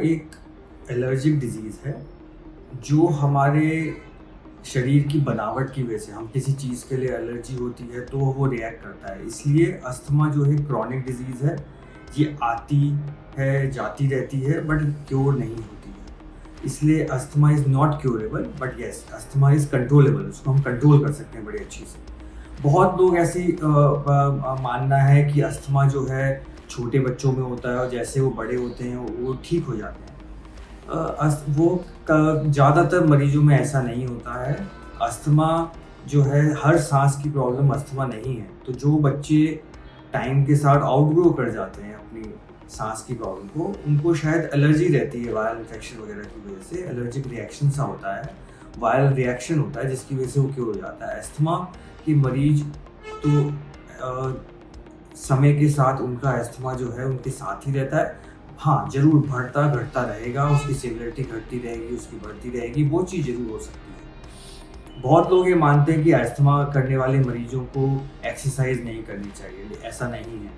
एक allergic disease है जो हमारे शरीर की बनावट की वजह से हम किसी चीज़ के लिए एलर्जी होती है तो वो रिएक्ट करता है। इसलिए अस्थमा जो है क्रॉनिक डिजीज़ है, ये आती है जाती रहती है बट क्योर नहीं होती है। इसलिए asthma is not curable but yes asthma is controllable, उसको हम कंट्रोल कर सकते हैं बड़ी अच्छी से। बहुत लोग ऐसी मानना है कि अस्थमा जो है छोटे बच्चों में होता है और जैसे वो बड़े होते हैं वो ठीक हो जाते हैं। ज़्यादातर मरीजों में ऐसा नहीं होता है। अस्थमा जो है हर सांस की प्रॉब्लम अस्थमा नहीं है। तो जो बच्चे टाइम के साथ आउटग्रो कर जाते हैं अपनी सांस की प्रॉब्लम को, उनको शायद एलर्जी रहती है वायरल इन्फेक्शन वगैरह की वजह से, एलर्जिक रिएक्शन सा होता है, वायरल रिएक्शन होता है जिसकी वजह से वो क्योर हो जाता है। अस्थमा के मरीज तो समय के साथ उनका अस्थमा जो है उनके साथ ही रहता है। हाँ, ज़रूर बढ़ता घटता रहेगा, उसकी सिवियरिटी घटती रहेगी, उसकी बढ़ती रहेगी, वो चीज़ ज़रूर हो सकती है। बहुत लोग ये मानते हैं कि अस्थमा करने वाले मरीजों को एक्सरसाइज नहीं करनी चाहिए, ऐसा नहीं है।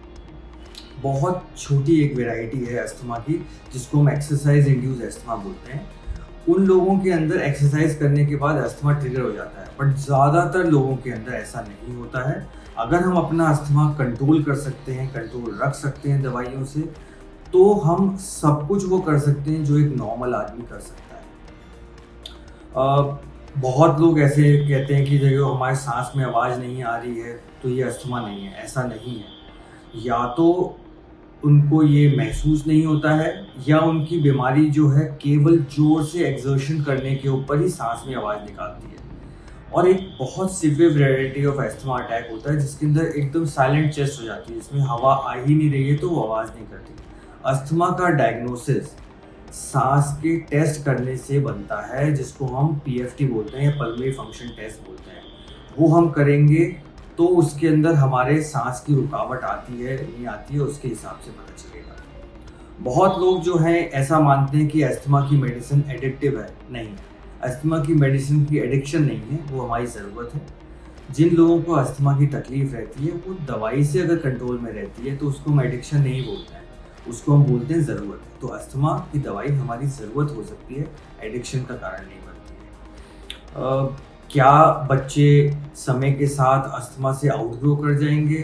बहुत छोटी एक वैरायटी है अस्थमा की जिसको हम एक्सरसाइज इंड्यूस अस्थमा बोलते हैं। उन लोगों के अंदर एक्सरसाइज करने के बाद अस्थमा ट्रिगर हो जाता है, बट ज़्यादातर लोगों के अंदर ऐसा नहीं होता है। अगर हम अपना अस्थमा कंट्रोल कर सकते हैं, कंट्रोल रख सकते हैं दवाइयों से, तो हम सब कुछ वो कर सकते हैं जो एक नॉर्मल आदमी कर सकता है। बहुत लोग ऐसे कहते हैं कि जो हमारे सांस में आवाज़ नहीं आ रही है तो ये अस्थमा नहीं है, ऐसा नहीं है। या तो उनको ये महसूस नहीं होता है या उनकी बीमारी जो है केवल जोर से एक्सर्शन करने के ऊपर ही सांस में आवाज़ निकालती है। और एक बहुत severe variety of asthma attack होता है जिसके अंदर एकदम साइलेंट चेस्ट हो जाती है, इसमें हवा आ ही नहीं रही है तो वो आवाज़ नहीं करती। अस्थमा का डायग्नोसिस सांस के टेस्ट करने से बनता है जिसको हम पीएफटी बोलते हैं या पल्मोनरी फंक्शन टेस्ट बोलते हैं। वो हम करेंगे तो उसके अंदर हमारे सांस की रुकावट आती है नहीं आती है उसके हिसाब से पता चलेगा। बहुत लोग जो हैं ऐसा मानते हैं कि अस्थमा की मेडिसिन एडिक्टिव है। नहीं, अस्थमा की मेडिसिन की एडिक्शन नहीं है, वो हमारी ज़रूरत है। जिन लोगों को अस्थमा की तकलीफ रहती है वो दवाई से अगर कंट्रोल में रहती है तो उसको हम एडिक्शन नहीं बोलते हैं, उसको हम बोलते हैं ज़रूरत। तो अस्थमा की दवाई हमारी ज़रूरत हो सकती है, एडिक्शन का कारण नहीं बनती है। क्या बच्चे समय के साथ अस्थमा से आउटग्रो कर जाएंगे?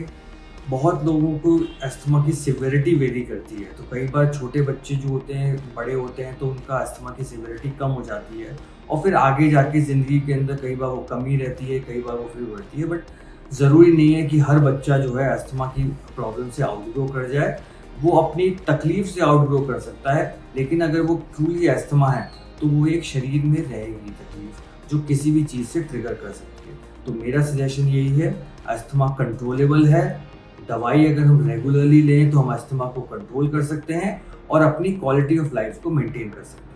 बहुत लोगों को अस्थमा की सिवियरिटी वेरी करती है, तो कई बार छोटे बच्चे जो होते हैं बड़े होते हैं तो उनका अस्थमा की सिवियरिटी कम हो जाती है और फिर आगे जाके ज़िंदगी के अंदर कई बार वो कमी रहती है, कई बार वो फिर बढ़ती है। बट ज़रूरी नहीं है कि हर बच्चा जो है अस्थमा की प्रॉब्लम से आउटग्रो कर जाए। वो अपनी तकलीफ से आउटग्रो कर सकता है, लेकिन अगर वो ट्रूली अस्थमा है तो वो एक शरीर में रहेगी तकलीफ जो किसी भी चीज़ से ट्रिगर कर सकती है। तो मेरा सजेशन यही है, अस्थमा कंट्रोलेबल है। दवाई अगर हम रेगुलरली लें तो हम अस्थमा को कंट्रोल कर सकते हैं और अपनी क्वालिटी ऑफ लाइफ को मेंटेन कर सकते हैं।